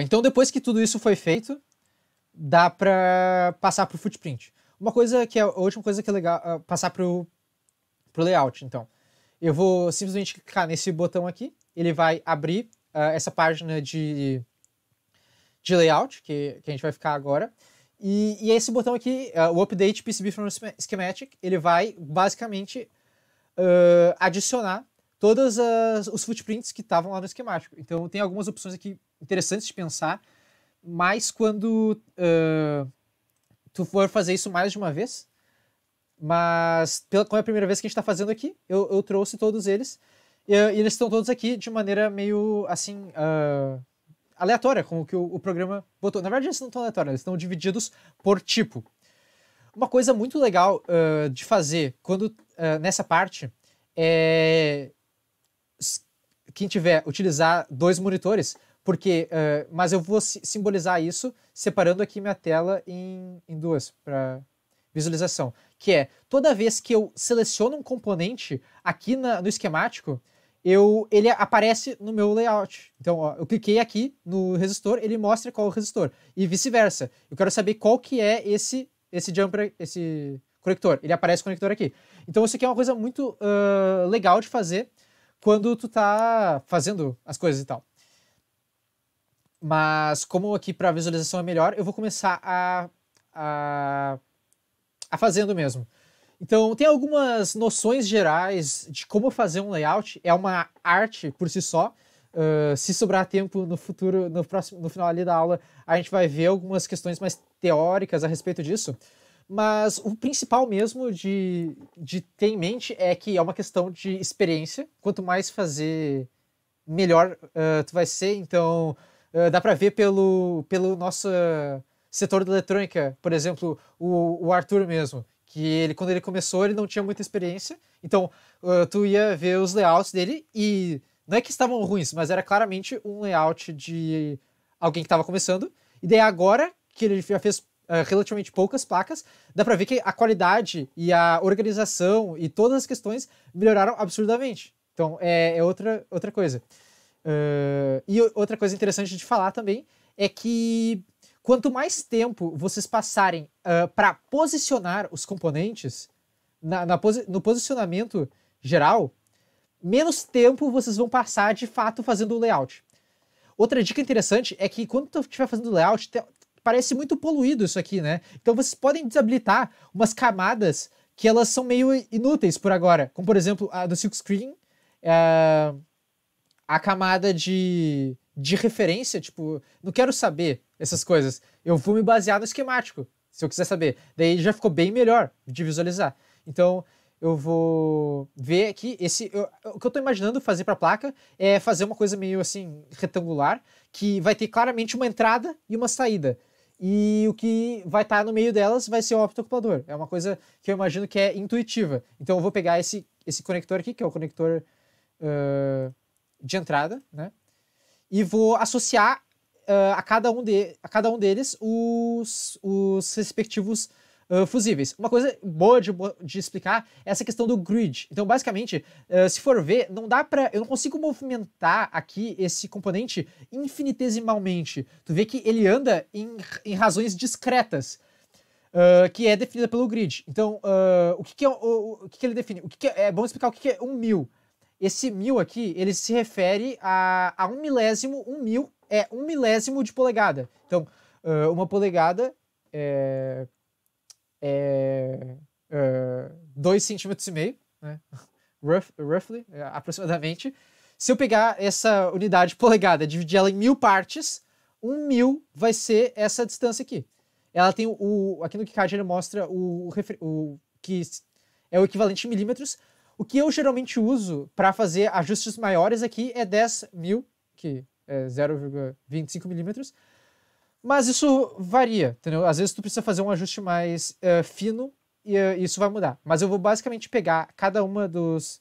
Então, depois que tudo isso foi feito, dá para passar para o footprint. Uma coisa que é a última coisa que é legal, passar para o layout. Então, eu vou simplesmente clicar nesse botão aqui, ele vai abrir essa página de layout, que a gente vai ficar agora. E esse botão aqui, o Update PCB from Schematic, ele vai basicamente adicionar todos os footprints que estavam lá no esquemático. Então tem algumas opções aqui interessantes de pensar, mas quando tu for fazer isso mais de uma vez, mas como é a primeira vez que a gente está fazendo aqui, eu trouxe todos eles, e eles estão todos aqui de maneira meio assim aleatória, com o que o programa botou. Na verdade, eles não estão aleatórios, eles estão divididos por tipo. Uma coisa muito legal de fazer quando nessa parte é quem tiver utilizar 2 monitores, porque mas eu vou simbolizar isso separando aqui minha tela em 2 para visualização, que é toda vez que eu seleciono um componente aqui no esquemático, ele aparece no meu layout. Então, ó, eu cliquei aqui no resistor, ele mostra qual é o resistor. E vice-versa. Eu quero saber qual que é esse jumper, esse conector. Ele aparece o conector aqui. Então, isso aqui é uma coisa muito legal de fazer quando tu tá fazendo as coisas e tal. Mas, como aqui para visualização é melhor, eu vou começar a fazendo mesmo. Então, tem algumas noções gerais de como fazer um layout. É uma arte por si só. Se sobrar tempo no futuro, no final ali da aula, a gente vai ver algumas questões mais teóricas a respeito disso. Mas o principal mesmo de ter em mente é que é uma questão de experiência. Quanto mais fazer, melhor tu vai ser. Então, dá para ver pelo nosso setor da eletrônica, por exemplo, o Arthur mesmo, que ele, quando ele começou, ele não tinha muita experiência, então tu ia ver os layouts dele e não é que estavam ruins, mas era claramente um layout de alguém que estava começando, e daí agora que ele já fez relativamente poucas placas, dá pra ver que a qualidade e a organização e todas as questões melhoraram absurdamente. Então é outra coisa. E outra coisa interessante de falar também é que quanto mais tempo vocês passarem para posicionar os componentes no posicionamento geral, menos tempo vocês vão passar de fato fazendo o layout. Outra dica interessante é que quando tu estiver fazendo o layout, parece muito poluído isso aqui, né? Então vocês podem desabilitar umas camadas que elas são meio inúteis por agora, como por exemplo a do silkscreen, a camada de referência, tipo, não quero saber essas coisas. Eu vou me basear no esquemático, se eu quiser saber. Daí já ficou bem melhor de visualizar. Então, eu vou ver aqui, o que eu tô imaginando fazer para a placa é fazer uma coisa meio assim, retangular, que vai ter claramente uma entrada e uma saída. E o que vai estar no meio delas vai ser o optocouplador. É uma coisa que eu imagino que é intuitiva. Então eu vou pegar esse conector aqui, que é o conector de entrada, né? E vou associar a cada um deles os respectivos fusíveis. Uma coisa boa de explicar é essa questão do grid. Então, basicamente, se for ver, eu não consigo movimentar aqui esse componente infinitesimalmente. Tu vê que ele anda em razões discretas, que é definida pelo grid. Então, o que ele define? É bom explicar o que é 1.000. Esse 1.000 aqui, ele se refere a 1 milésimo. 1.000 é 1 milésimo de polegada. Então, uma polegada é 2,5 cm, né? Roughly, aproximadamente. Se eu pegar essa unidade polegada e dividir ela em 1.000 partes, 1.000 vai ser essa distância aqui. Ela tem aqui no KiCad ele mostra o que é o equivalente em milímetros. O que eu geralmente uso para fazer ajustes maiores aqui é 10.000, que é 0,25 milímetros. Mas isso varia, entendeu? Às vezes tu precisa fazer um ajuste mais fino e isso vai mudar. Mas eu vou basicamente pegar cada uma dos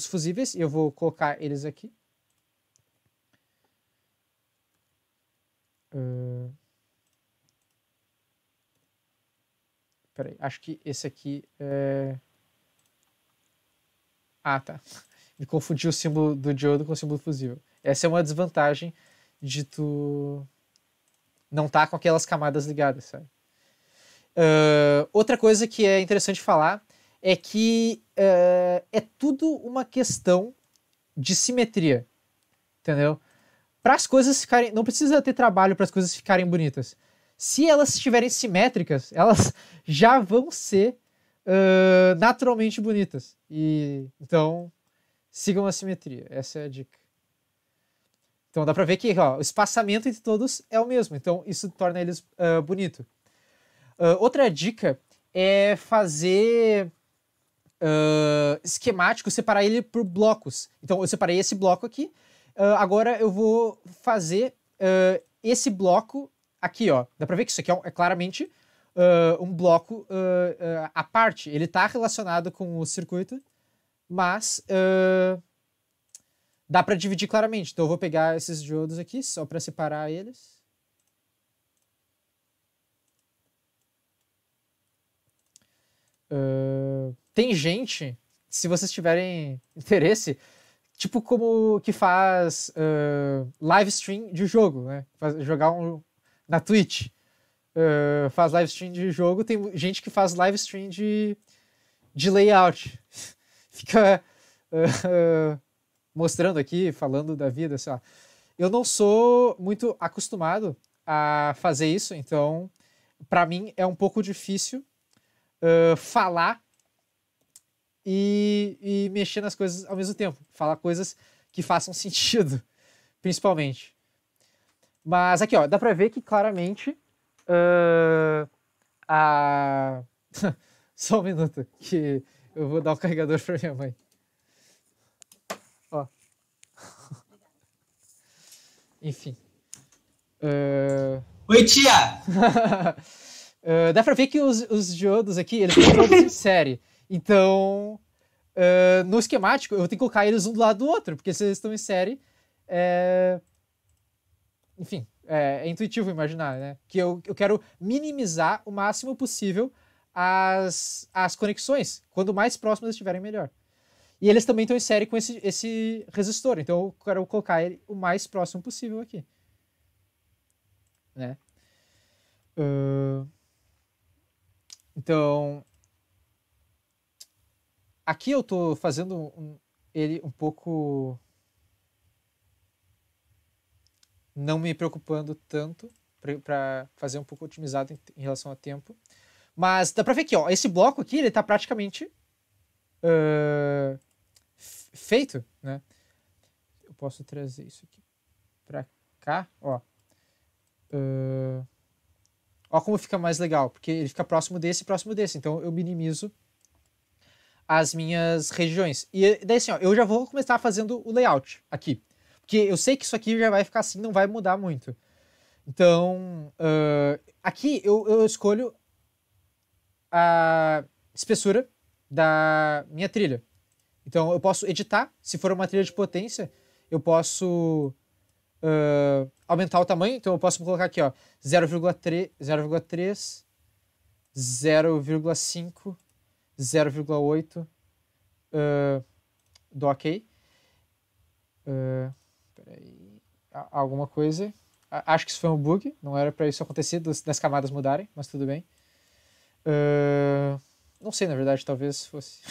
fusíveis e eu vou colocar eles aqui. Peraí, acho que esse aqui é... Ah, tá. de confundir o símbolo do diodo com o símbolo fusível. Essa é uma desvantagem de tu não estar com aquelas camadas ligadas, sabe? Outra coisa que é interessante falar é que é tudo uma questão de simetria, entendeu? Para as coisas ficarem... Não precisa ter trabalho para as coisas ficarem bonitas. Se elas estiverem simétricas, elas já vão ser naturalmente bonitas. Então, sigam a simetria. Essa é a dica. Então, dá para ver que ó, o espaçamento entre todos é o mesmo. Então, isso torna eles bonito. Outra dica é fazer esquemático, separar ele por blocos. Então, eu separei esse bloco aqui. Agora eu vou fazer esse bloco aqui, ó. Dá pra ver que isso aqui é claramente um bloco à parte. Ele tá relacionado com o circuito, mas dá pra dividir claramente. Então eu vou pegar esses diodos aqui, só pra separar eles. Tem gente, se vocês tiverem interesse, tipo como que faz live stream de jogo, né? Jogar na Twitch. Faz live stream de jogo. Tem gente que faz live stream de layout. Fica mostrando aqui, falando da vida, sei lá. Eu não sou muito acostumado a fazer isso, então pra mim é um pouco difícil falar e mexer nas coisas ao mesmo tempo. Falar coisas que façam sentido, principalmente. Mas aqui, ó, dá pra ver que claramente Só um minuto, que eu vou dar o carregador pra minha mãe. Ó. Enfim. Oi, tia! Dá pra ver que os diodos aqui, eles estão todos em série. Então, no esquemático, eu vou ter que colocar eles um do lado do outro, porque se eles estão em série, enfim, é intuitivo imaginar, né? Que eu quero minimizar o máximo possível as conexões. Quanto mais próximos estiverem, melhor. E eles também estão em série com esse resistor, então eu quero colocar ele o mais próximo possível aqui. Né? Então, aqui eu tô fazendo ele um pouco... não me preocupando tanto para fazer um pouco otimizado em relação a tempo. Mas dá pra ver que ó, esse bloco aqui ele tá praticamente feito, né? Eu posso trazer isso aqui pra cá, ó. Ó como fica mais legal, porque ele fica próximo desse e próximo desse. Então eu minimizo as minhas regiões. E daí assim, ó, eu já vou começar fazendo o layout aqui. Porque eu sei que isso aqui já vai ficar assim, não vai mudar muito. Então, aqui eu escolho a espessura da minha trilha. Então, eu posso editar. Se for uma trilha de potência, eu posso aumentar o tamanho. Então, eu posso colocar aqui, ó, 0,3, 0,3, 0,5, 0,8 do OK. Peraí. Alguma coisa. Acho que isso foi um bug. Não era para isso acontecer, das camadas mudarem, mas tudo bem. Não sei, na verdade, talvez fosse.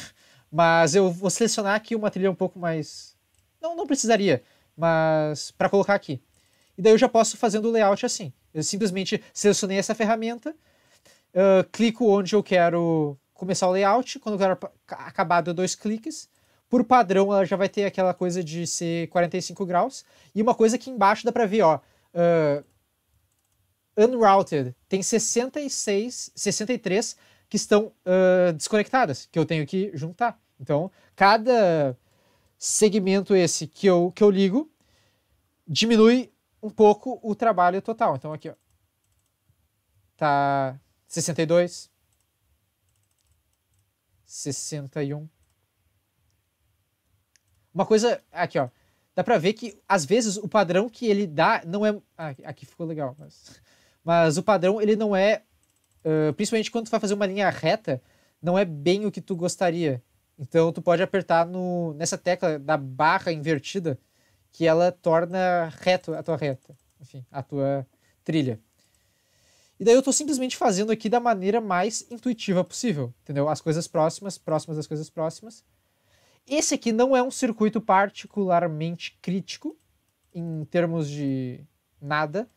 Mas eu vou selecionar aqui uma trilha um pouco mais... Não precisaria, mas para colocar aqui. E daí eu já posso fazendo o layout assim. Eu simplesmente selecionei essa ferramenta, clico onde eu quero começar o layout. Quando eu quero acabar, dou 2 cliques. Por padrão, ela já vai ter aquela coisa de ser 45 graus. E uma coisa aqui embaixo dá pra ver, ó. Unrouted. Tem 63 que estão desconectadas, que eu tenho que juntar. Então, cada segmento esse que eu ligo diminui um pouco o trabalho total. Então, aqui, ó. Tá 62. 61. Uma coisa, aqui ó, dá pra ver que às vezes o padrão que ele dá não é... aqui ficou legal, mas o padrão ele não é, principalmente quando tu vai fazer uma linha reta, não é bem o que tu gostaria. Então, tu pode apertar nessa tecla da barra invertida, que ela torna reto a tua reta. Enfim, a tua trilha. E daí eu tô simplesmente fazendo aqui da maneira mais intuitiva possível, entendeu? As coisas próximas das coisas próximas. Esse aqui não é um circuito particularmente crítico, em termos de nada.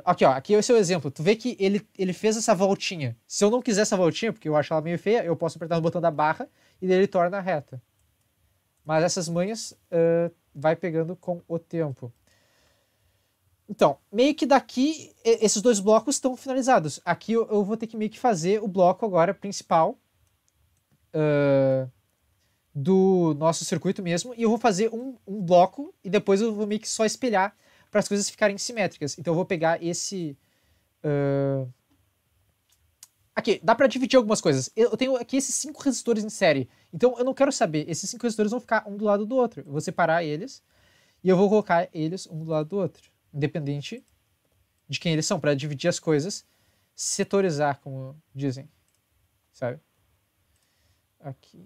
Aqui, ó, aqui esse é o exemplo. Tu vê que ele fez essa voltinha. Se eu não quiser essa voltinha, porque eu acho ela meio feia, eu posso apertar no botão da barra e daí ele torna reta. Mas essas manhas vai pegando com o tempo. Então, meio que daqui, esses dois blocos estão finalizados. Aqui eu vou ter que meio que fazer o bloco agora principal do nosso circuito mesmo. E eu vou fazer um bloco e depois eu vou meio que só espelhar para as coisas ficarem simétricas. Então eu vou pegar esse... Aqui, dá para dividir algumas coisas. Eu tenho aqui esses 5 resistores em série. Então eu não quero saber. Esses 5 resistores vão ficar um do lado do outro. Eu vou separar eles e eu vou colocar eles um do lado do outro. Independente de quem eles são, para dividir as coisas, setorizar, como dizem, sabe? Aqui.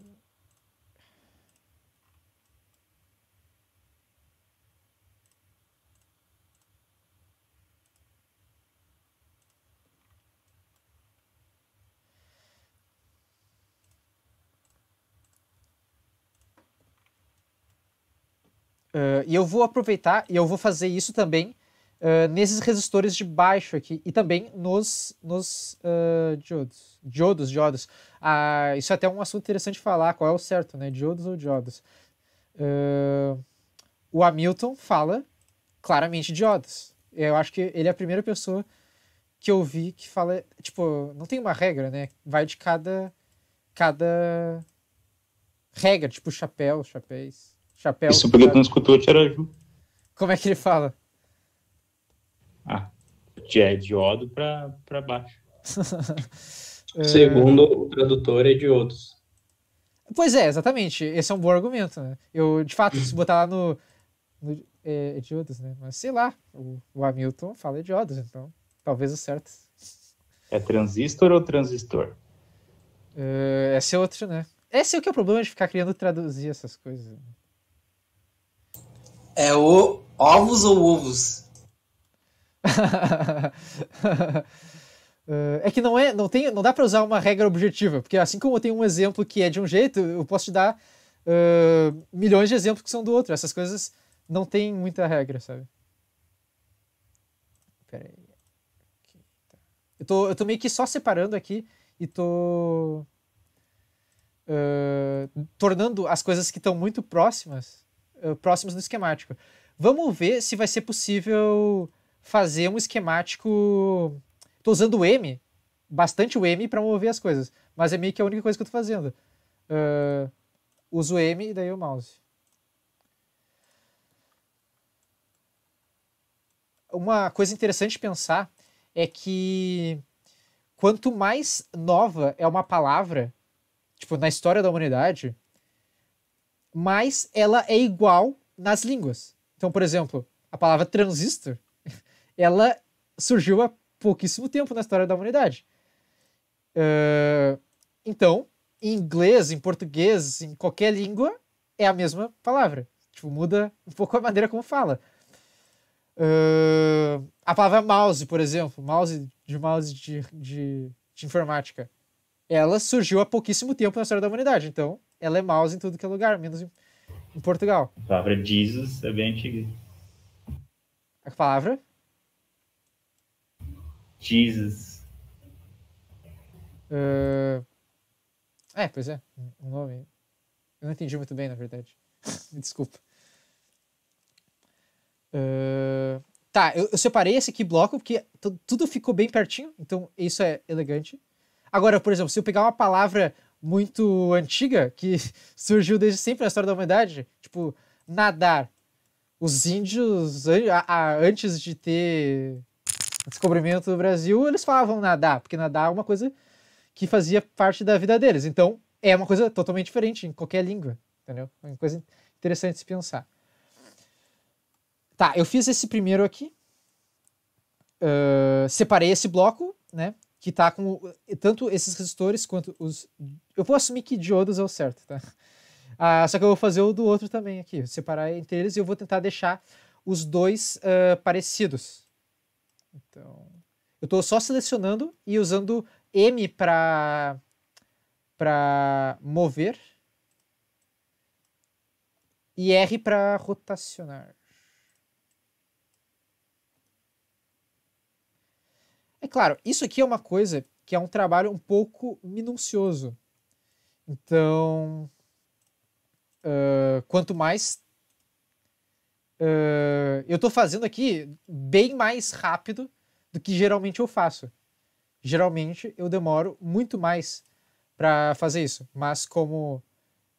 E eu vou aproveitar e eu vou fazer isso também nesses resistores de baixo aqui e também nos diodos. Diodos. Isso é até um assunto interessante de falar, qual é o certo, né? Diodos ou diodos. O Hamilton fala claramente diodos. Eu acho que ele é a primeira pessoa que eu vi que fala, tipo, não tem uma regra, né? Vai de cada regra, tipo chapéus. Chapéu. Isso porque tu não escutou o Tiraju. Como é que ele fala? É diodo pra baixo. Segundo o tradutor, é diodos. Pois é, exatamente. Esse é um bom argumento, né? Eu, de fato, se botar lá no diodos, né? Mas sei lá, o Hamilton fala diodos, então talvez o certo. É transistor ou transistor? Esse é outro, né? Esse é o que é o problema de ficar criando traduzir essas coisas. É o ovos ou ovos? É que não dá pra usar uma regra objetiva, porque assim como eu tenho um exemplo que é de um jeito, eu posso te dar milhões de exemplos que são do outro. Essas coisas não tem muita regra, sabe? Pera aí. Aqui, tá. Eu tô meio que só separando aqui e tô tornando as coisas que estão muito próximas no esquemático. Vamos ver se vai ser possível fazer um esquemático. Tô usando o M, bastante o M para mover as coisas, mas é meio que a única coisa que eu tô fazendo. Uso o M e daí o mouse. Uma coisa interessante de pensar é que quanto mais nova é uma palavra, tipo, na história da humanidade, mais ela é igual nas línguas. Então, por exemplo, a palavra transistor, ela surgiu há pouquíssimo tempo na história da humanidade. Então, em inglês, em português, em qualquer língua, é a mesma palavra. Tipo, muda um pouco a maneira como fala. A palavra mouse, por exemplo, mouse de informática, ela surgiu há pouquíssimo tempo na história da humanidade. Então, ela é mouse em tudo que é lugar, menos em Portugal. A palavra Jesus é bem antiga. A palavra? Jesus. Pois é. Um nome. Eu não entendi muito bem, na verdade. Me desculpa. Tá, eu separei esse aqui bloco porque tudo ficou bem pertinho, então isso é elegante. Agora, por exemplo, se eu pegar uma palavra muito antiga, que surgiu desde sempre na história da humanidade, tipo, nadar. Os índios, antes de ter o descobrimento do Brasil, eles falavam nadar, porque nadar é uma coisa que fazia parte da vida deles. Então, é uma coisa totalmente diferente em qualquer língua, entendeu? É uma coisa interessante de se pensar. Tá, eu fiz esse primeiro aqui. Separei esse bloco, né? que tá com tanto esses resistores quanto os... Eu vou assumir que diodos é o certo, tá? Só que eu vou fazer o do outro também aqui, separar entre eles, e eu vou tentar deixar os dois parecidos. Então, eu estou só selecionando e usando M para mover e R para rotacionar. É claro, isso aqui é uma coisa que é um trabalho um pouco minucioso. Então, quanto mais eu estou fazendo aqui bem mais rápido do que geralmente eu faço. Geralmente eu demoro muito mais para fazer isso, mas como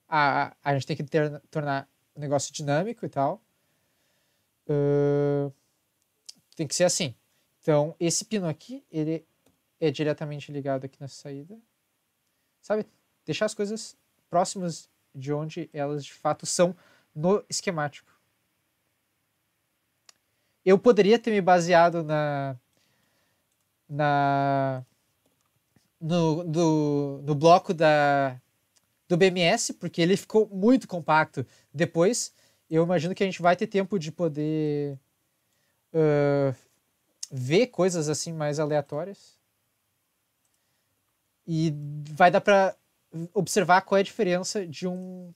a gente tem que tornar o negócio dinâmico e tal, tem que ser assim. Então, esse pino aqui, ele é diretamente ligado aqui na saída. Sabe? Deixar as coisas próximas de onde elas de fato são no esquemático. Eu poderia ter me baseado no bloco do BMS, porque ele ficou muito compacto. Depois, eu imagino que a gente vai ter tempo de poder ver coisas assim mais aleatórias. E vai dar para observar qual é a diferença de um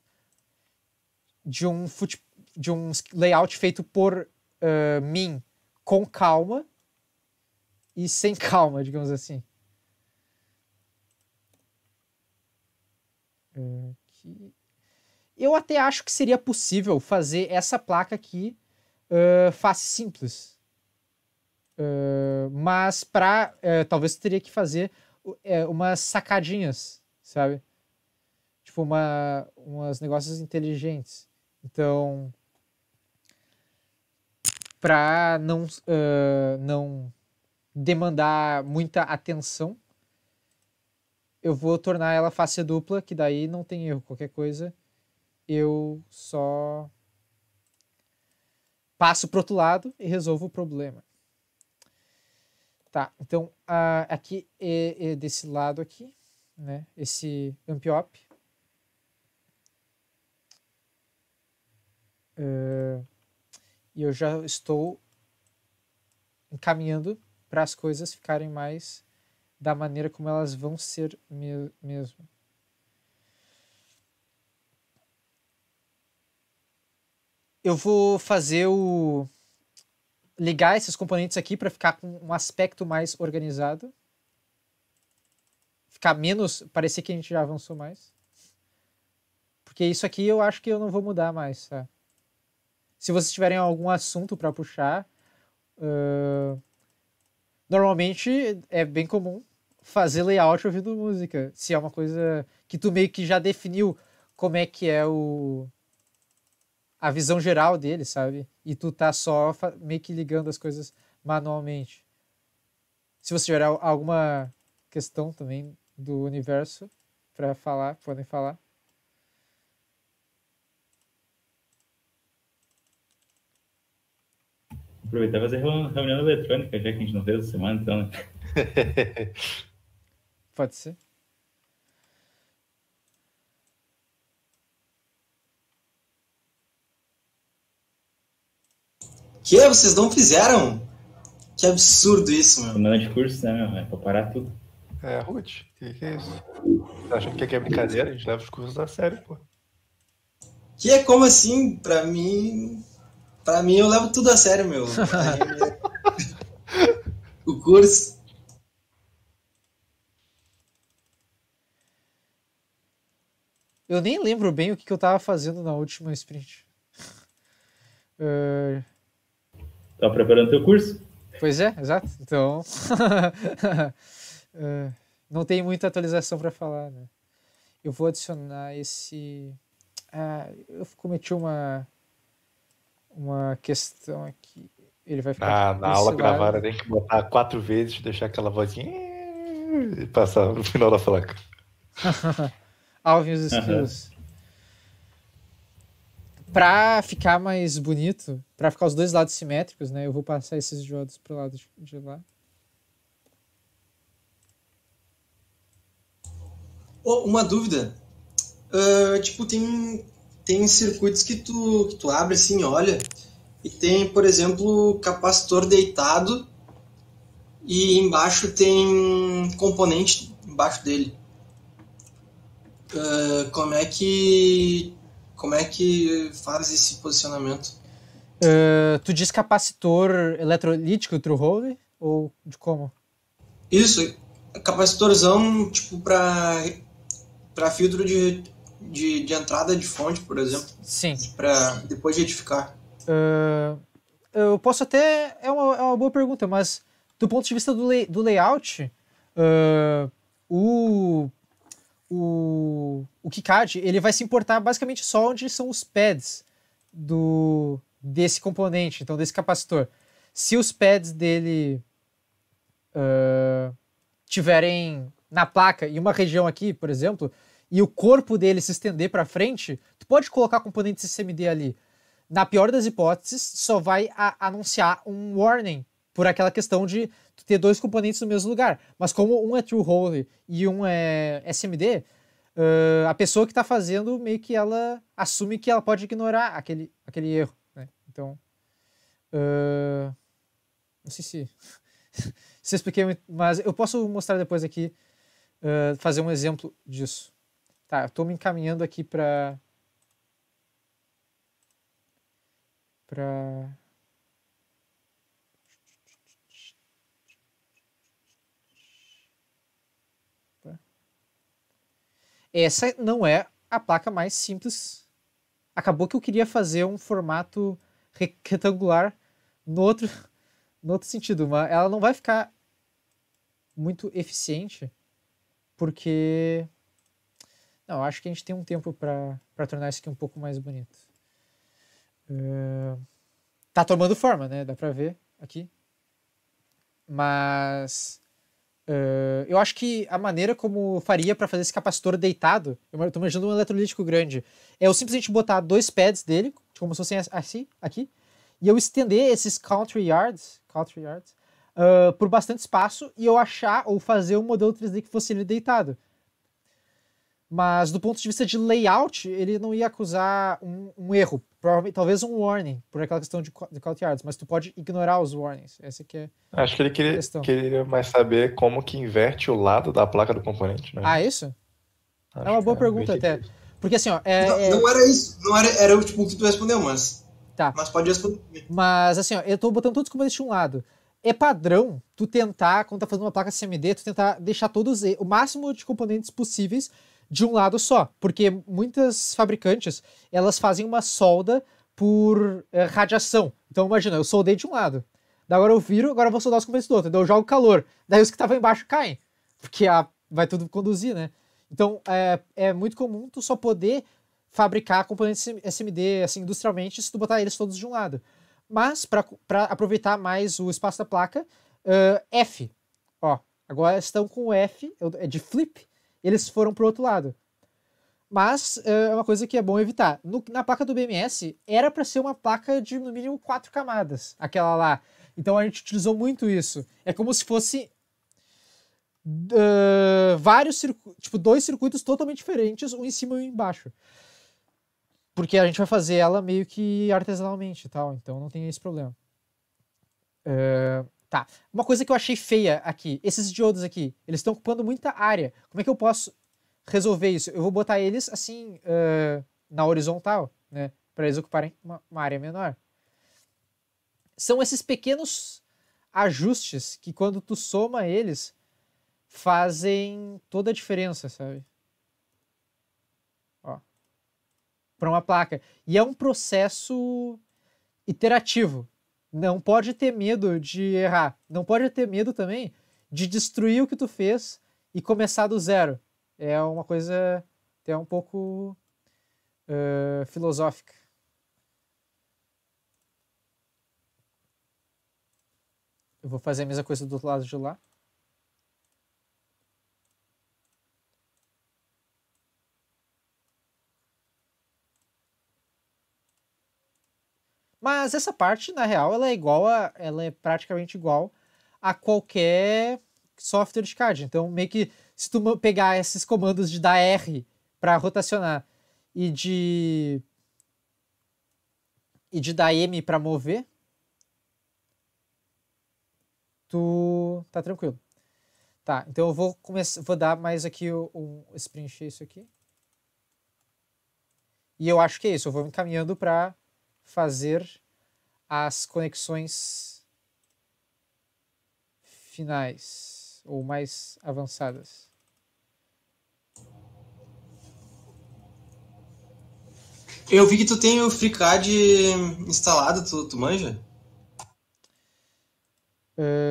layout feito por mim com calma e sem calma, digamos assim. Aqui. Eu até acho que seria possível fazer essa placa aqui face simples. Mas talvez eu teria que fazer umas sacadinhas, sabe? Tipo, umas negócios inteligentes. Então, para não demandar muita atenção, eu vou tornar ela face dupla, que daí não tem erro. Qualquer coisa, eu só passo pro outro lado e resolvo o problema. Tá, então aqui é desse lado aqui, né? Esse amp-op. E eu já estou encaminhando para as coisas ficarem mais da maneira como elas vão ser mesmo. Eu vou fazer ligar esses componentes aqui para ficar com um aspecto mais organizado. Ficar menos... Parecer que a gente já avançou mais. Porque isso aqui eu acho que eu não vou mudar mais, tá? Se vocês tiverem algum assunto para puxar... Normalmente é bem comum fazer layout ouvindo música. Se é uma coisa que tu meio que já definiu como é que é a visão geral dele, sabe? E tu tá só meio que ligando as coisas manualmente. Se você tiver alguma questão também do universo para falar, podem falar. Aproveitar e fazer reunião eletrônica, já que a gente não fez essa semana, então, né? Pode ser. Que? Vocês não fizeram? Que absurdo isso, meu. Semana de curso, né, meu? É pra parar tudo. Ruth, que é isso? Tá achando que é brincadeira? A gente leva os cursos a sério, pô. Que é como assim? Pra mim eu levo tudo a sério, meu. O curso. Eu nem lembro bem o que eu tava fazendo na última sprint. Tá preparando teu curso? Pois é, exato. Então, não tem muita atualização para falar, né? Eu vou adicionar esse... eu cometi uma questão aqui. Ele vai ficar... Na aula gravada tem que botar 4 vezes, deixar aquela vozinha e passar no final da placa. Alvin os skills. Pra ficar mais bonito, pra ficar os dois lados simétricos, né? Eu vou passar esses diodos pro lado de lá. Uma dúvida. Tipo, tem circuitos que tu abre assim, olha, e tem, por exemplo, capacitor deitado e embaixo tem componente embaixo dele. Como é que faz esse posicionamento? Tu diz capacitor eletrolítico true hole? Ou de como? Isso, capacitorzão, tipo, para filtro de entrada de fonte, por exemplo, Sim. para depois de edificar. Eu posso até... É uma boa pergunta, mas do ponto de vista do layout, o KiCad, ele vai se importar basicamente só onde são os pads desse componente, então desse capacitor. Se os pads dele tiverem na placa e uma região aqui, por exemplo, e o corpo dele se estender para frente, tu pode colocar componentes SMD ali. Na pior das hipóteses, só vai anunciar um warning por aquela questão de tu ter dois componentes no mesmo lugar. Mas como um é true hole e um é SMD, a pessoa que está fazendo meio que ela assume que ela pode ignorar aquele erro, né? Então, não sei se eu expliquei, mas eu posso mostrar depois aqui, fazer um exemplo disso. Tá, eu estou me encaminhando aqui para essa não é a placa mais simples. Acabou que eu queria fazer um formato retangular no outro sentido, mas ela não vai ficar muito eficiente, porque... Não, acho que a gente tem um tempo para tornar isso aqui um pouco mais bonito. Tá tomando forma, né? Dá pra ver aqui. Mas... eu acho que a maneira como faria para fazer esse capacitor deitado, eu tô imaginando um eletrolítico grande, é eu simplesmente botar dois pads dele, como se fossem assim, aqui, e eu estender esses country yards, por bastante espaço, e eu achar ou fazer um modelo 3D que fosse ele deitado. Mas do ponto de vista de layout, ele não ia acusar um erro, provavelmente, talvez um warning, por aquela questão de count yards, mas tu pode ignorar os warnings. Essa que é Acho que ele a questão. queria mais saber como que inverte o lado da placa do componente, né? Ah, isso? Acho É uma boa que pergunta meio que até. isso. Porque assim, ó... Não era isso, não era tipo o que tu respondeu, Tá. mas pode responder. Mas assim, ó, eu tô botando todos os componentes de um lado. É padrão tu tentar, quando tá fazendo uma placa CMD, tu tentar deixar o máximo de componentes possíveis de um lado só. Porque muitas fabricantes, elas fazem uma solda por radiação. Então imagina, eu soldei de um lado. Daí agora eu viro, agora eu vou soldar os componentes do outro. Daí eu jogo calor. Daí os que estavam embaixo caem. Porque vai tudo conduzir, né? Então é muito comum tu só poder fabricar componentes SMD assim, industrialmente se tu botar eles todos de um lado. Mas, para aproveitar mais o espaço da placa, F. Ó, agora estão com o F, é de flip, eles foram pro outro lado. Mas é uma coisa que é bom evitar. Na placa do BMS, era para ser uma placa de, no mínimo, 4 camadas, aquela lá. Então a gente utilizou muito isso. É como se fosse dois circuitos totalmente diferentes, um em cima e um embaixo. Porque a gente vai fazer ela meio que artesanalmente e tal, então não tem esse problema. Tá. Uma coisa que eu achei feia aqui, esses diodos aqui, eles estão ocupando muita área. Como é que eu posso resolver isso? Eu vou botar eles assim, na horizontal, né? Para eles ocuparem uma área menor. São esses pequenos ajustes que quando tu soma eles, fazem toda a diferença, sabe? Para uma placa. E é um processo iterativo. Não pode ter medo de errar. Não pode ter medo também de destruir o que tu fez e começar do zero. É uma coisa até um pouco filosófica. Eu vou fazer a mesma coisa do outro lado de lá. Mas essa parte, na real, ela é praticamente igual a qualquer software de CAD. Então, meio que se tu pegar esses comandos de dar R para rotacionar e de dar M para mover, tu tá tranquilo. Tá, então eu vou dar mais aqui esse preencher isso aqui. E eu acho que é isso, eu vou me encaminhando para fazer as conexões finais ou mais avançadas. Eu vi que tu tem o FreeCAD instalado, tu manja?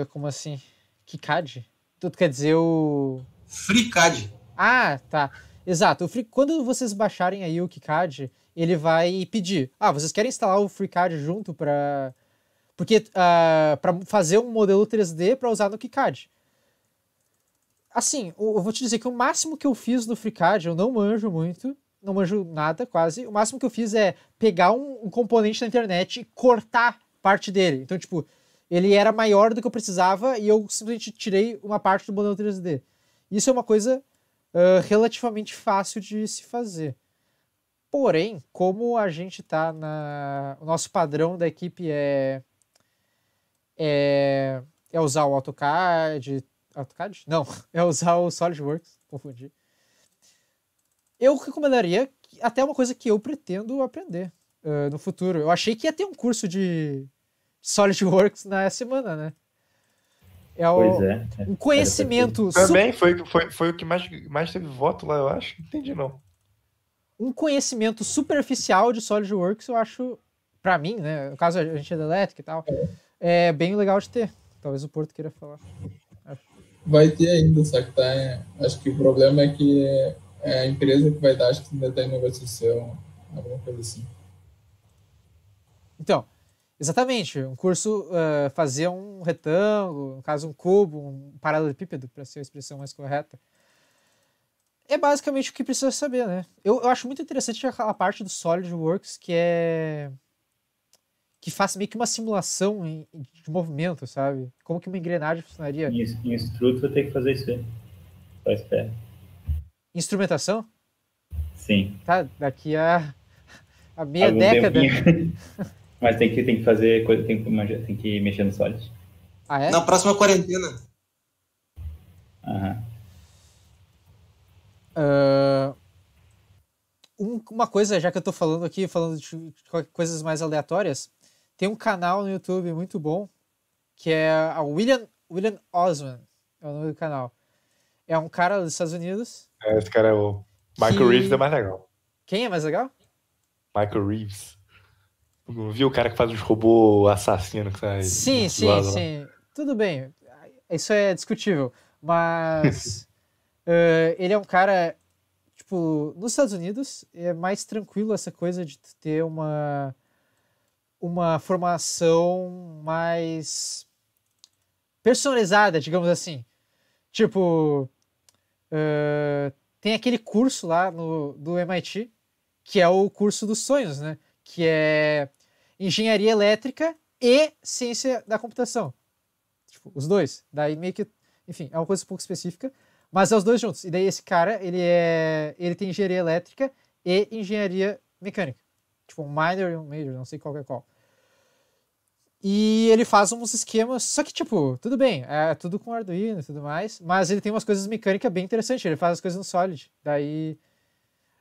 Como assim? Que CAD? Tu quer dizer o... FreeCAD. Ah, tá. Exato. Quando vocês baixarem aí o KiCad, ele vai pedir. Vocês querem instalar o FreeCAD junto para... Porque para fazer um modelo 3D para usar no KiCad. Assim, eu vou te dizer que o máximo que eu fiz no FreeCAD, eu não manjo muito, não manjo nada quase. O máximo que eu fiz é pegar um componente da internet e cortar parte dele. Então, tipo, ele era maior do que eu precisava e eu simplesmente tirei uma parte do modelo 3D. Isso é uma coisa relativamente fácil de se fazer. Porém, como a gente tá o nosso padrão da equipe é usar o AutoCAD... AutoCAD? Não, é usar o SolidWorks, confundi. Eu recomendaria, até uma coisa que eu pretendo aprender no futuro. Eu achei que ia ter um curso de SolidWorks na semana, né? Pois é. Um conhecimento... Também foi o que mais teve voto lá, eu acho. Não entendi, não. Um conhecimento superficial de SolidWorks, eu acho, pra mim, né? No caso, a gente é da elétrica e tal, é bem legal de ter. Talvez o Porto queira falar. Vai ter ainda, só que acho que o problema é que é a empresa que vai dar, acho que ainda tá em negociação, alguma coisa assim. Então, exatamente. Um curso fazer um retângulo, no caso um cubo, um paralelepípedo, para ser a expressão mais correta. É basicamente o que precisa saber, né? Eu acho muito interessante aquela parte do SolidWorks que faz meio que uma simulação de movimento, sabe? Como que uma engrenagem funcionaria. Em Struto vai ter que fazer isso aí. Só espera. Instrumentação? Sim. Tá, daqui a meia Algum década. Mas tem que fazer coisa, tem que mexer no Solid. Ah, é? Na próxima quarentena. Aham. Uma coisa, já que eu tô falando aqui, falando de coisas mais aleatórias, tem um canal no YouTube muito bom, que é a William Osman, é o nome do canal. É um cara dos Estados Unidos. Esse cara é o... Michael Reeves é mais legal. Quem é mais legal? Michael Reeves. Viu o cara que faz os robôs assassinos que sai? Sim. Tudo bem. Isso é discutível. Mas ele é um cara, tipo, nos Estados Unidos é mais tranquilo essa coisa de ter uma formação mais personalizada, digamos assim. Tipo, tem aquele curso lá do MIT, que é o curso dos sonhos, né? Que é engenharia elétrica e ciência da computação. Tipo, os dois. Daí meio que... Enfim, é uma coisa um pouco específica, mas é os dois juntos. E daí esse cara, ele tem engenharia elétrica e engenharia mecânica. Tipo, um minor e um major, não sei qual é qual. E ele faz uns esquemas, só que, tipo, tudo bem, é tudo com Arduino e tudo mais, mas ele tem umas coisas mecânicas bem interessantes, ele faz as coisas no Solid. Daí...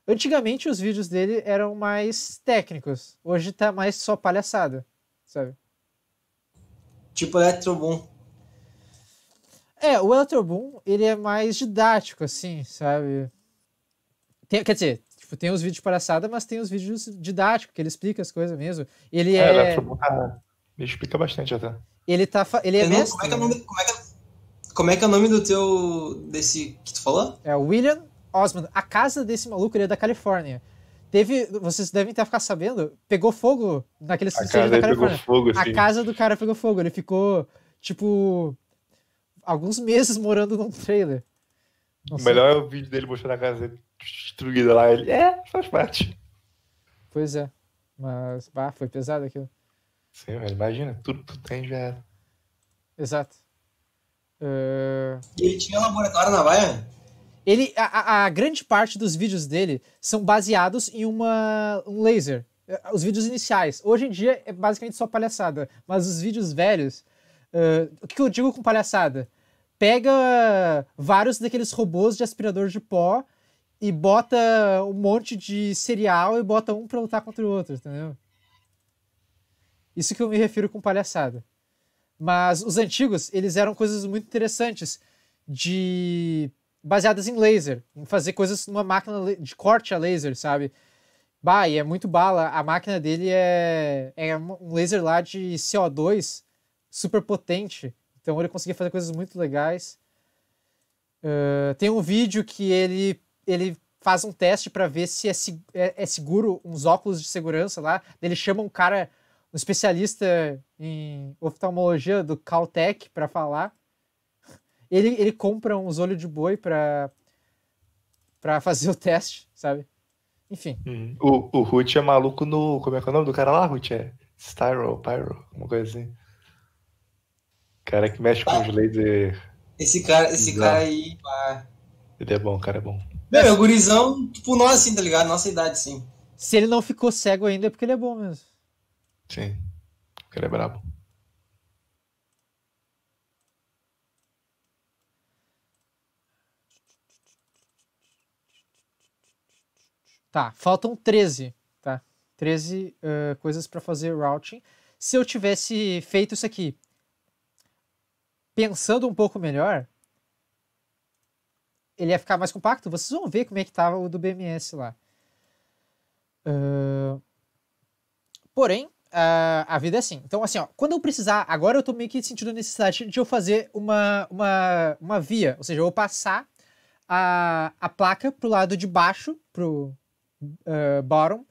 Antigamente os vídeos dele eram mais técnicos, hoje tá mais só palhaçada, sabe? Tipo Electroboom. O Electroboom, ele é mais didático, assim, sabe? Quer dizer, tipo, tem os vídeos de palhaçada, mas tem os vídeos didáticos, que ele explica as coisas mesmo. Ele Electroboom, ele explica bastante até. Ele é mestre. Como é que é o nome desse que tu falou? É o William Osman. A casa desse maluco, ele é da Califórnia. Vocês devem ter ficado sabendo, pegou fogo naquele incêndio da Califórnia. A casa do cara pegou fogo. Ele ficou, tipo, alguns meses morando num trailer. O melhor é o vídeo dele mostrando a casa destruída lá. Ele, faz parte. Pois é. Mas, foi pesado aquilo. Sim, mas imagina, tudo tem já era. Exato. E ele tinha laboratório na Baia? A grande parte dos vídeos dele são baseados em um laser. Os vídeos iniciais. Hoje em dia é basicamente só palhaçada. Mas os vídeos velhos... o que eu digo com palhaçada? Pega vários daqueles robôs de aspirador de pó e bota um monte de cereal e bota um pra lutar contra o outro, entendeu? Isso que eu me refiro com palhaçada. Mas os antigos, eles eram coisas muito interessantes, baseadas em laser, em fazer coisas numa máquina de corte a laser, sabe? Bah, e é muito bala. A máquina dele é um laser lá de CO2 super potente. Então ele conseguia fazer coisas muito legais. Tem um vídeo que ele faz um teste para ver se é seguro uns óculos de segurança lá. Ele chama um cara, um especialista em oftalmologia do Caltech para falar. Ele compra uns olhos de boi para fazer o teste, sabe? Enfim. O Ruth é maluco no... Como é que é o nome do cara lá, Ruth? É Pyro, uma coisa assim. Cara que mexe com os lasers. Esse cara aí, pá. Ele é bom, o cara é bom. Meu, é o gurizão, tipo nós, assim, tá ligado? Nossa idade, sim. Se ele não ficou cego ainda é porque ele é bom mesmo. Sim, o cara é brabo. Tá, faltam 13, tá? 13 coisas para fazer routing. Se eu tivesse feito isso aqui pensando um pouco melhor, ele ia ficar mais compacto. Vocês vão ver como é que tava o do BMS lá. Porém, a vida é assim. Então, assim, ó, quando eu precisar, agora eu tô meio que sentindo a necessidade de eu fazer uma via. Ou seja, eu vou passar a placa pro lado de baixo, pro bottom,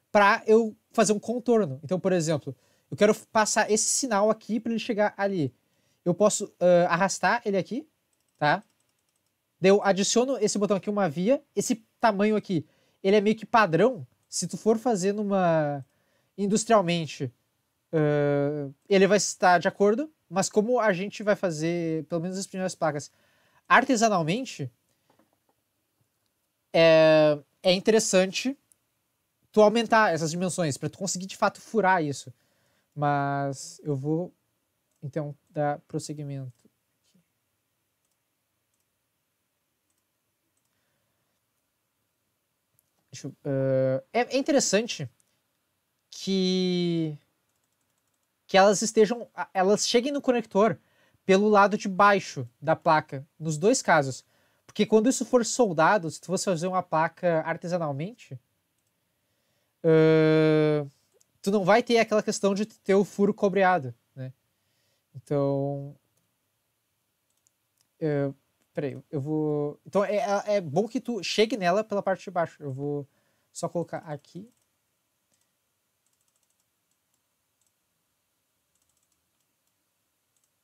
para eu fazer um contorno. Então, por exemplo, eu quero passar esse sinal aqui para ele chegar ali. Eu posso arrastar ele aqui, tá? Daí eu adiciono esse botão aqui, uma via. Esse tamanho aqui, ele é meio que padrão. Se tu for fazer industrialmente, ele vai estar de acordo. Mas como a gente vai fazer, pelo menos as primeiras placas, artesanalmente, é interessante tu aumentar essas dimensões para tu conseguir de fato furar isso. Mas eu vou então dar prosseguimento. É interessante que elas cheguem no conector pelo lado de baixo da placa, nos dois casos. Porque quando isso for soldado, se tu fosse fazer uma placa artesanalmente, tu não vai ter aquela questão de ter o furo cobreado, né? Então, peraí, eu vou... Então é bom que tu chegue nela pela parte de baixo. Eu vou só colocar aqui.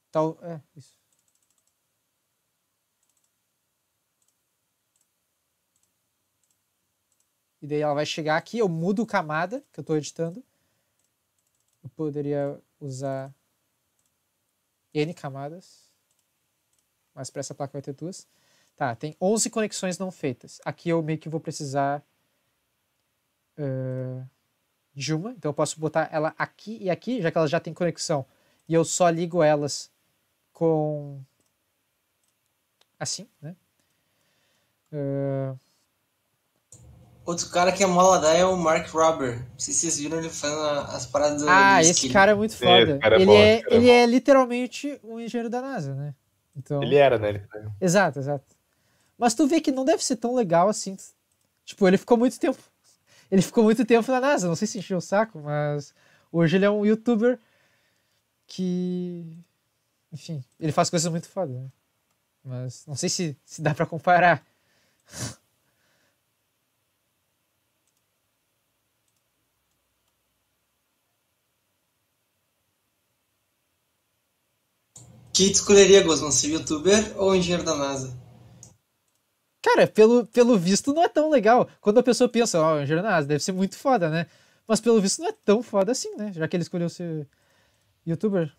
Tal, isso. E daí ela vai chegar aqui, eu mudo camada que eu estou editando. Eu poderia usar N camadas, mas para essa placa vai ter 2. Tá, tem 11 conexões não feitas. Aqui eu meio que vou precisar de uma, então eu posso botar ela aqui e aqui, já que elas já têm conexão. E eu só ligo elas com... assim, né? Outro cara que é moladão é o Mark Rober. Não sei se vocês viram ele fazendo as paradas do esse skill. cara é muito foda. Cara é ele bom, ele é literalmente um engenheiro da NASA, né? Então... Ele era, né? Exato. Mas tu vê que não deve ser tão legal assim. Tipo, ele ficou muito tempo na NASA. Não sei se encheu o saco, mas hoje ele é um youtuber que... Enfim, ele faz coisas muito foda, né? Mas não sei se dá pra comparar. Que tu escolheria, Gosman? Ser youtuber ou engenheiro da NASA? Cara, pelo visto não é tão legal. Quando a pessoa pensa, engenheiro da NASA deve ser muito foda, né? Mas pelo visto não é tão foda assim, né? Já que ele escolheu ser youtuber.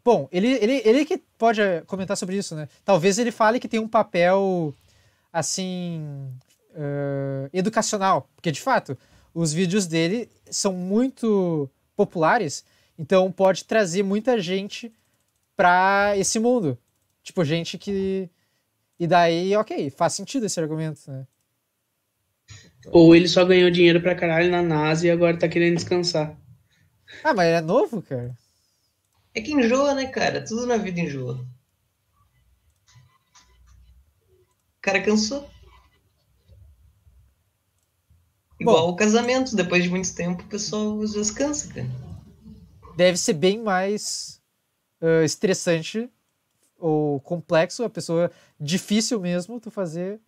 Bom, ele que pode comentar sobre isso, né? Talvez ele fale que tem um papel, assim, educacional. Porque, de fato, os vídeos dele são muito populares, então pode trazer muita gente pra esse mundo. Tipo, gente que... E daí, ok, faz sentido esse argumento, né? Ou ele só ganhou dinheiro pra caralho na NASA e agora tá querendo descansar. Ah, mas ele é novo, cara. É que enjoa, né, cara? Tudo na vida enjoa. O cara cansou. Igual o casamento, depois de muito tempo, o pessoal às vezes cansa, cara. Deve ser bem mais estressante ou complexo, a pessoa difícil mesmo tu fazer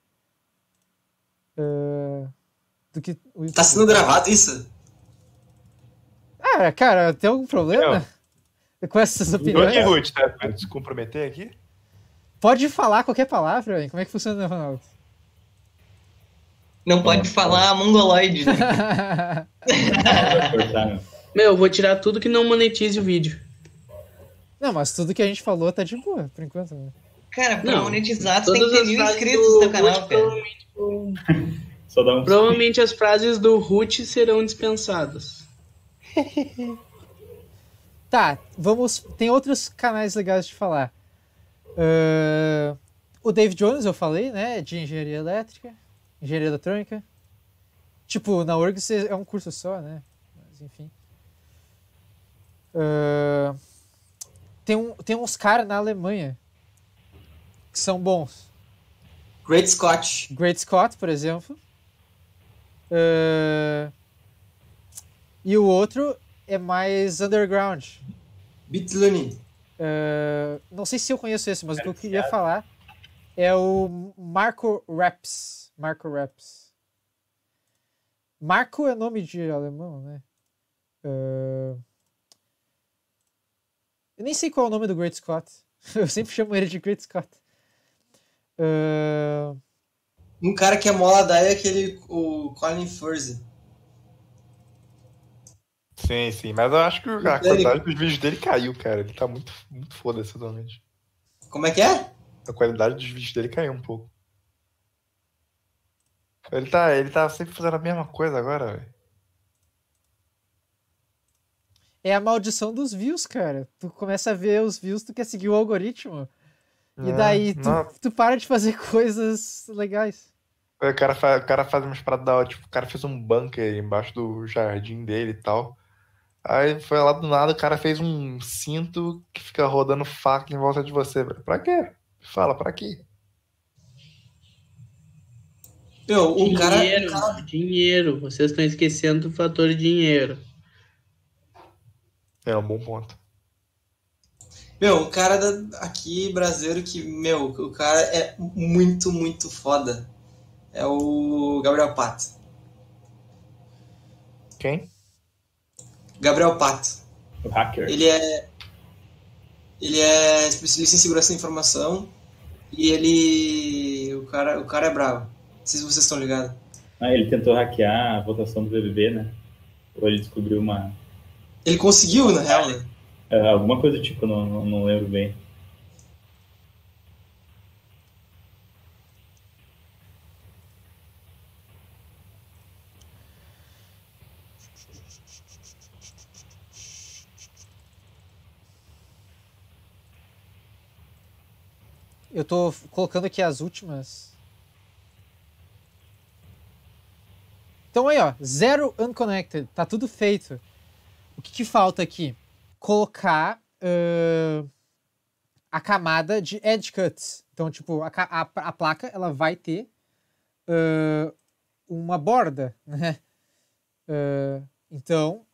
do que o YouTube. Tá sendo gravado isso? Ah, cara, tem algum problema com essas opiniões? Aqui, Ruth, tá? Pra se comprometer aqui? Pode falar qualquer palavra, hein? Como é que funciona, Ronaldo? Não pode falar mongoloide, né? Vai cortar, meu. Meu, eu vou tirar tudo que não monetize o vídeo. Não, mas tudo que a gente falou tá de boa, por enquanto, né? Cara, pra Não, monetizar, tu tem que todas ter as 1.000 frases inscritos do no teu canal, Ruth cara. Só dá um... Provavelmente as frases do Ruth serão dispensadas. Tá, vamos... Tem outros canais legais de falar. O Dave Jones, eu falei, né? De engenharia elétrica, engenharia eletrônica. Tipo, na URGS é um curso só, né? Mas, enfim. Tem uns caras na Alemanha que são bons. Great Scott. Great Scott, por exemplo. E o outro é mais underground. Bitluni. Não sei se eu conheço esse, mas o que eu queria falar é o Marco Raps. Marco Raps. Marco é nome de alemão, né? Eu nem sei qual é o nome do Great Scott. Eu sempre chamo ele de Great Scott. Um cara que é mola daí é o Colin Furze. Sim, mas eu acho que a qualidade dos vídeos dele caiu, cara. Ele tá muito, muito foda-se atualmente. Como é que é? A qualidade dos vídeos dele caiu um pouco. Ele tá sempre fazendo a mesma coisa agora, velho. É a maldição dos views, cara. Tu começa a ver os views, tu quer seguir o algoritmo. E daí tu para de fazer coisas legais. O cara faz umas paradas da hora. Tipo, o cara fez um bunker embaixo do jardim dele e tal. Aí foi lá do nada, o cara fez um cinto que fica rodando faca em volta de você, velho. Pra quê? Fala, pra quê? Meu, Dinheiro. Vocês estão esquecendo do fator dinheiro. É um bom ponto. Meu, um cara aqui brasileiro que, meu, o cara é muito, muito foda. É o Gabriel Pato. Quem? Gabriel Pato. O hacker. Ele é especialista em segurança da informação e o cara é bravo. Não sei se vocês estão ligados. Ele tentou hackear a votação do BBB, né? Ou ele descobriu uma... Ele conseguiu, na real, né? Alguma coisa do tipo, não lembro bem. Eu tô colocando aqui as últimas. Então aí, ó. 0 unconnected. Tá tudo feito. O que falta aqui? Colocar a camada de edge cuts. Então, tipo, a placa ela vai ter uma borda, né? Então,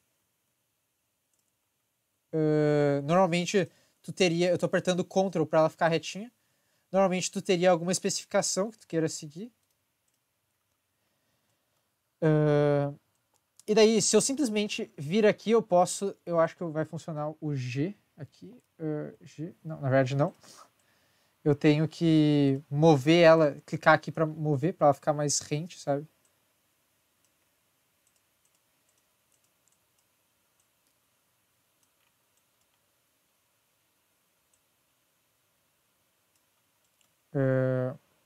normalmente tu teria... Eu tô apertando Ctrl para ela ficar retinha. Normalmente tu teria alguma especificação que tu queira seguir. E daí, se eu simplesmente vir aqui, eu acho que vai funcionar o G aqui. G, não, na verdade não. Eu tenho que mover ela, clicar aqui para mover, para ela ficar mais rente, sabe?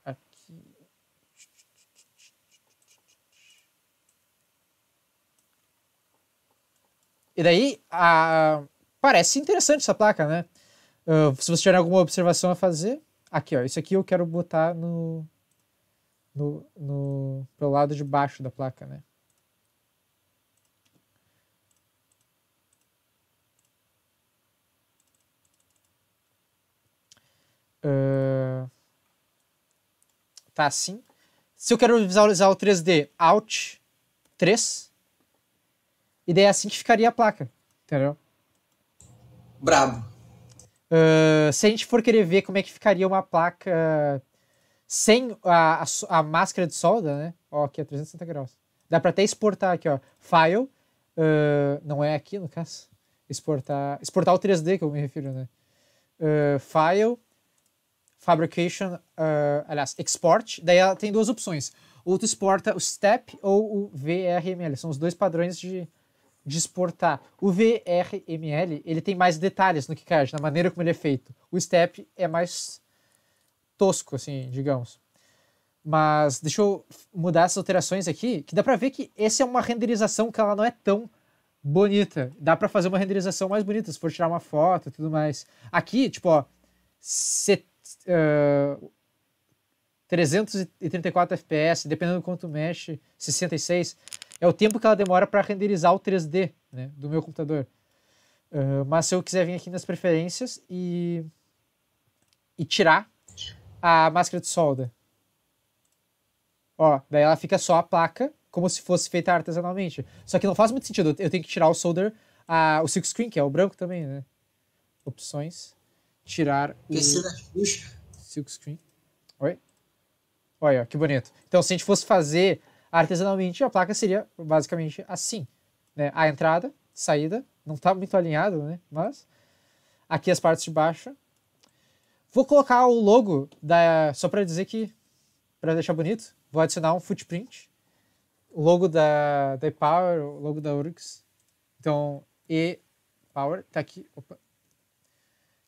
Aqui. E daí, parece interessante essa placa, né? Se você tiver alguma observação a fazer, aqui, ó, isso aqui eu quero botar pelo lado de baixo da placa, né? Tá assim. Se eu quero visualizar o 3D, Alt 3, e daí é assim que ficaria a placa, entendeu? Brabo. Se a gente for querer ver como é que ficaria uma placa sem a máscara de solda, né? Ó, aqui é 360 graus. Dá pra até exportar aqui, ó. File. Não é aqui, no caso. Exportar o 3D que eu me refiro, né? File. Fabrication. Aliás, Export. Daí ela tem duas opções. Ou tu exporta o STEP ou o VRML. São os dois padrões de exportar. O VRML, ele tem mais detalhes no KiCad, na maneira como ele é feito. O STEP é mais tosco, assim, digamos. Mas deixa eu mudar essas alterações aqui, que dá pra ver que essa é uma renderização que ela não é tão bonita. Dá pra fazer uma renderização mais bonita, se for tirar uma foto e tudo mais. Aqui, tipo, ó, 334 FPS, dependendo do quanto mexe, 66, é o tempo que ela demora para renderizar o 3D, né, do meu computador. Mas se eu quiser vir aqui nas preferências e tirar a máscara de solda, ó, daí ela fica só a placa, como se fosse feita artesanalmente. Só que não faz muito sentido, eu tenho que tirar o solder, o silk screen, que é o branco também, né? Opções, tirar o silk screen. Oi? Olha, que bonito. Então, se a gente fosse fazer artesanalmente, a placa seria basicamente assim, né? A entrada, saída, não está muito alinhado, né? Mas aqui as partes de baixo. Vou colocar o logo só para dizer que, para deixar bonito, vou adicionar um footprint, o logo da ePower, o logo da URGS. Então, ePower tá aqui. Opa.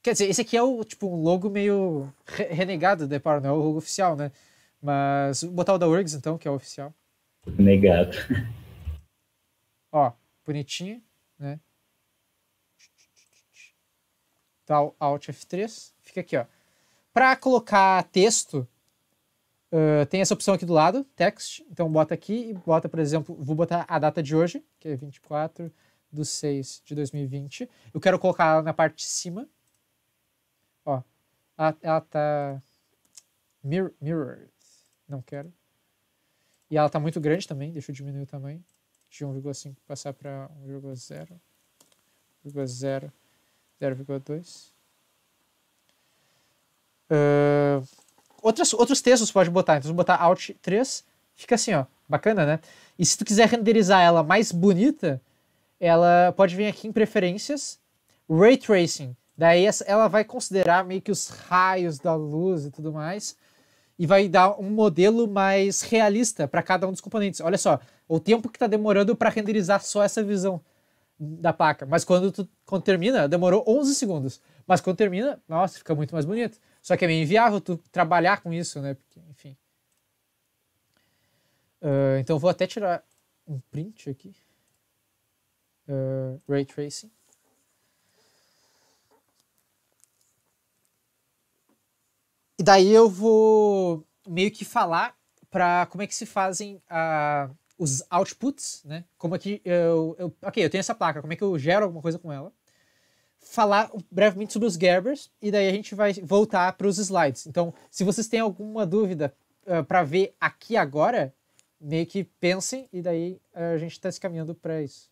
Quer dizer, esse aqui é um logo meio renegado da ePower, não é o logo oficial, né? Mas vou botar o da URGS, então, que é o oficial. Negado. Ó, bonitinho, né? Tá, o Alt F3. Fica aqui, ó. Para colocar texto, tem essa opção aqui do lado, Text. Então, bota aqui e bota, por exemplo, vou botar a data de hoje, que é 24/6/2020. Eu quero colocar ela na parte de cima. Ó, ela tá mirrored. Não quero. E ela tá muito grande também. Deixa eu diminuir o tamanho. De 1,5 passar para 1,0. 0,0. 0,2. Outros textos pode botar. Então, se botar Alt 3, fica assim, ó. Bacana, né? E se tu quiser renderizar ela mais bonita, ela pode vir aqui em Preferências, Ray Tracing. Daí ela vai considerar meio que os raios da luz e tudo mais, e vai dar um modelo mais realista para cada um dos componentes. Olha só, o tempo que está demorando para renderizar só essa visão da placa. Mas quando termina, demorou 11 segundos. Mas quando termina, nossa, fica muito mais bonito. Só que é meio inviável tu trabalhar com isso, né? Porque, enfim. Então vou até tirar um print aqui. Ray Tracing. E daí eu vou meio que falar para como é que se fazem os outputs, né? Como é que eu tenho essa placa, como é que eu gero alguma coisa com ela. Falar brevemente sobre os Gerbers e daí a gente vai voltar para os slides. Então, se vocês têm alguma dúvida para ver aqui agora, meio que pensem e daí a gente está se caminhando para isso.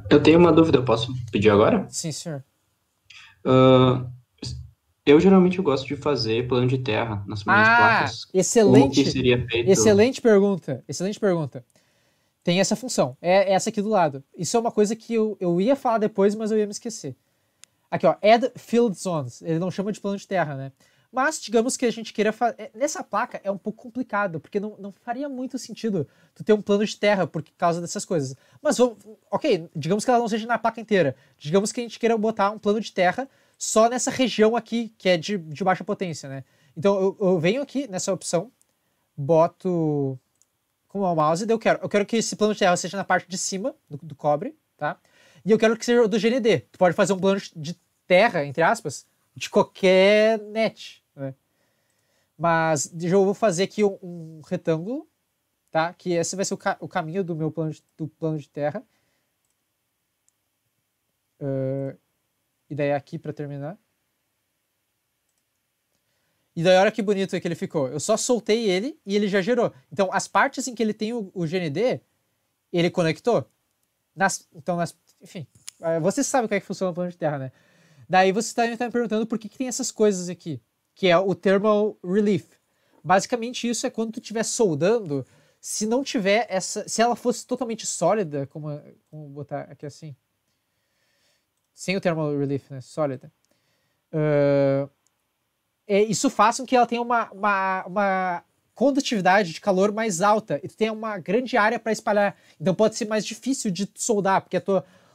Eu tenho uma dúvida, eu posso pedir agora? Sim, senhor. Eu geralmente gosto de fazer plano de terra nas minhas placas. Excelente. Como que seria feito? Excelente pergunta. Excelente pergunta. Tem essa função. É essa aqui do lado. Isso é uma coisa que eu ia falar depois, mas eu ia me esquecer. Aqui, ó. Add Field Zones. Ele não chama de plano de terra, né? Mas, digamos que a gente queira fazer... Nessa placa é um pouco complicado, porque não faria muito sentido tu ter um plano de terra por causa dessas coisas. Mas, ok, digamos que ela não seja na placa inteira. Digamos que a gente queira botar um plano de terra só nessa região aqui, que é de baixa potência, né? Então eu venho aqui nessa opção, boto com o mouse, daí eu quero que esse plano de terra seja na parte de cima do cobre, tá? E eu quero que seja do GND. Tu pode fazer um plano de terra, entre aspas, de qualquer net, né? Mas eu vou fazer aqui um retângulo, tá? Que esse vai ser o caminho do meu plano de terra. E daí aqui para terminar. E daí olha que bonito que ele ficou. Eu só soltei ele e ele já gerou. Então as partes em que ele tem o GND, ele conectou. Enfim, você sabe como é que funciona o plano de terra, né? Daí você está me perguntando por que tem essas coisas aqui, que é o thermal relief. Basicamente isso é quando tu estiver soldando, se não tiver se ela fosse totalmente sólida, como botar aqui assim, sem o thermal relief, né, sólida, isso faz com que ela tenha uma condutividade de calor mais alta e tu tenha uma grande área para espalhar. Então pode ser mais difícil de soldar, porque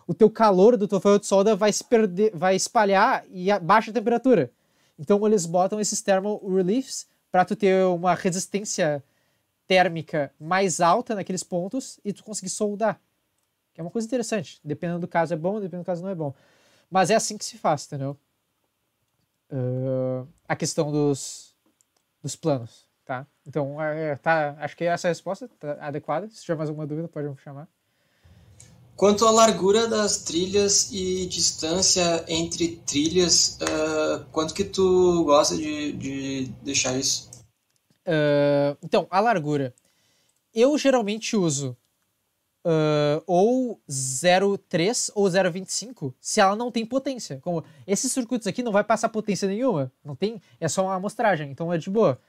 o teu calor do teu ferro de solda vai espalhar e a baixa temperatura. Então eles botam esses thermal reliefs para tu ter uma resistência térmica mais alta naqueles pontos e tu conseguir soldar. Que é uma coisa interessante. Dependendo do caso é bom, dependendo do caso não é bom. Mas é assim que se faz, entendeu? A questão dos planos, tá? Então, acho que essa resposta tá adequada. Se tiver mais alguma dúvida, pode me chamar. Quanto à largura das trilhas e distância entre trilhas, quanto que tu gosta de deixar isso? Então, a largura. Eu geralmente uso ou 0,3 ou 0,25 se ela não tem potência. Como esses circuitos aqui não vai passar potência nenhuma. Não tem, é só uma amostragem, então é de boa.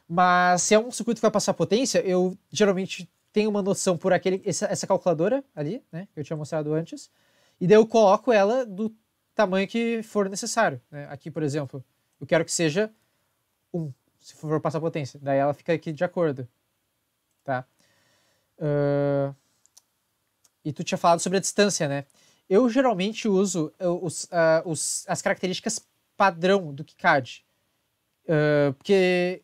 Mas se é um circuito que vai passar potência, eu geralmente tenho uma noção por essa calculadora ali, né, que eu tinha mostrado antes, e daí eu coloco ela do tamanho que for necessário, né? Aqui, por exemplo, eu quero que seja 1, se for passar potência. Daí ela fica aqui de acordo, tá? E tu tinha falado sobre a distância, né? Eu geralmente uso as características padrão do KiCad, porque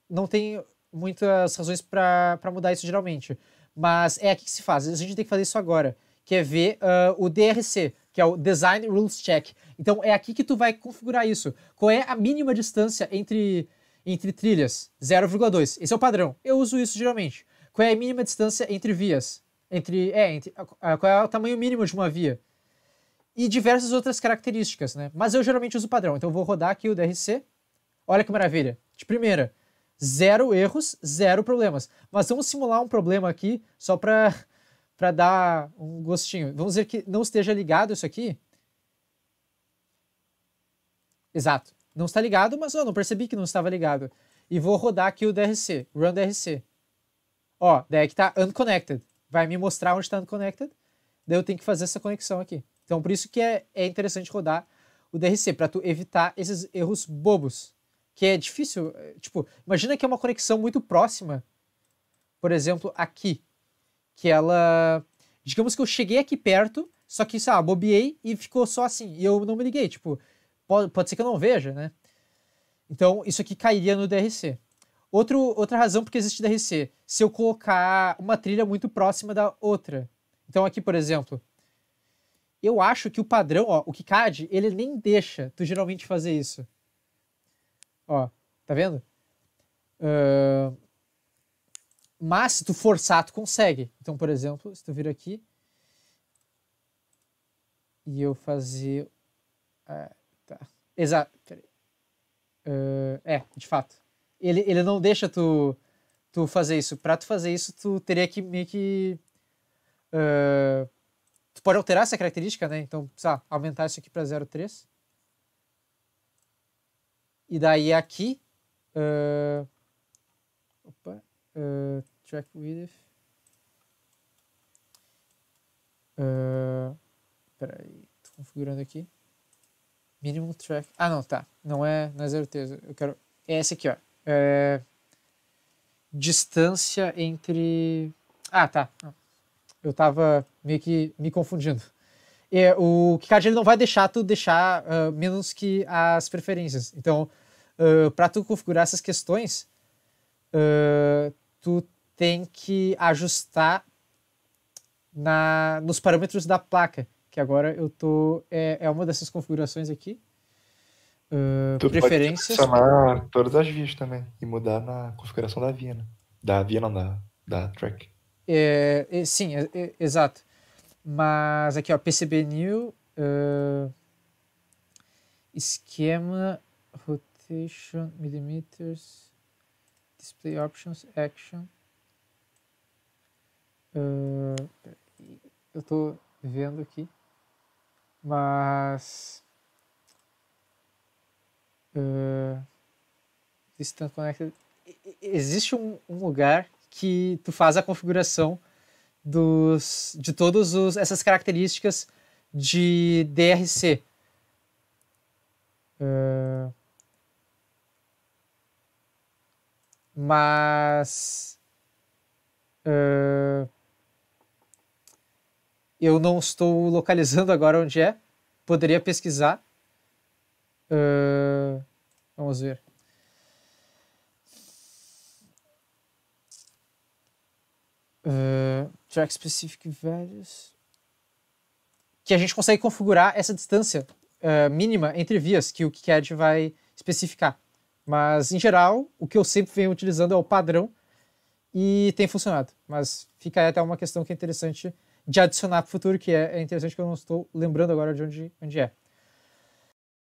não tem muitas razões para mudar isso geralmente. Mas é aqui que se faz. A gente tem que fazer isso agora, que é ver o DRC, que é o Design Rules Check. Então é aqui que tu vai configurar isso. Qual é a mínima distância entre trilhas? 0,2. Esse é o padrão. Eu uso isso geralmente. Qual é a mínima distância entre vias? Qual é o tamanho mínimo de uma via? E diversas outras características, né? Mas eu geralmente uso o padrão. Então eu vou rodar aqui o DRC. Olha que maravilha. De primeira, 0 erros, 0 problemas. Mas vamos simular um problema aqui, só para dar um gostinho. Vamos dizer que não esteja ligado isso aqui. Exato. Não está ligado, mas eu não percebi que não estava ligado. E vou rodar aqui o DRC, Run DRC. Ó, daí que está unconnected. Vai me mostrar onde está unconnected. Daí eu tenho que fazer essa conexão aqui. Então por isso que é interessante rodar o DRC, para tu evitar esses erros bobos. Que é difícil, tipo, imagina que é uma conexão muito próxima, por exemplo, aqui, que ela, digamos que eu cheguei aqui perto, só que, sei lá, bobeei e ficou só assim, e eu não me liguei, tipo, pode ser que eu não veja, né? Então, isso aqui cairia no DRC. Outra razão porque existe DRC, se eu colocar uma trilha muito próxima da outra. Então, aqui, por exemplo, eu acho que o padrão, ó, o KiCad, ele nem deixa tu geralmente fazer isso. Ó, tá vendo? Mas se tu forçar, tu consegue. Então, por exemplo, se tu vir aqui e eu fazer... tá. Exato. De fato. Ele não deixa tu fazer isso. Pra tu fazer isso, tu teria que meio que... tu pode alterar essa característica, né? Então, precisa aumentar isso aqui pra 0,3. E daí aqui, track width, peraí, tô configurando aqui, minimum track, não, tá, não é 0,3, eu quero, é esse aqui, ó, distância entre, tá, eu tava meio que me confundindo. O KiCad ele não vai deixar tu deixar menos que as preferências. Então, para tu configurar essas questões, tu tem que ajustar nos parâmetros da placa, que agora eu tô... É uma dessas configurações aqui. Tu Preferências. pode selecionar todas as vias também e mudar na configuração da via, né? Da via não, da track. Sim, exato. Mas aqui, ó, PCB New, esquema, rotation, millimeters, display options, action. Eu tô vendo aqui, mas distant connected. Existe um lugar que tu faz a configuração de todas essas características de DRC. Mas eu não estou localizando agora onde é. Poderia pesquisar. Vamos ver. Track specific values. Que a gente consegue configurar essa distância mínima entre vias que o KiCad vai especificar. Mas, em geral, o que eu sempre venho utilizando é o padrão e tem funcionado. Mas fica aí até uma questão que é interessante de adicionar para o futuro, que é interessante que eu não estou lembrando agora de onde é.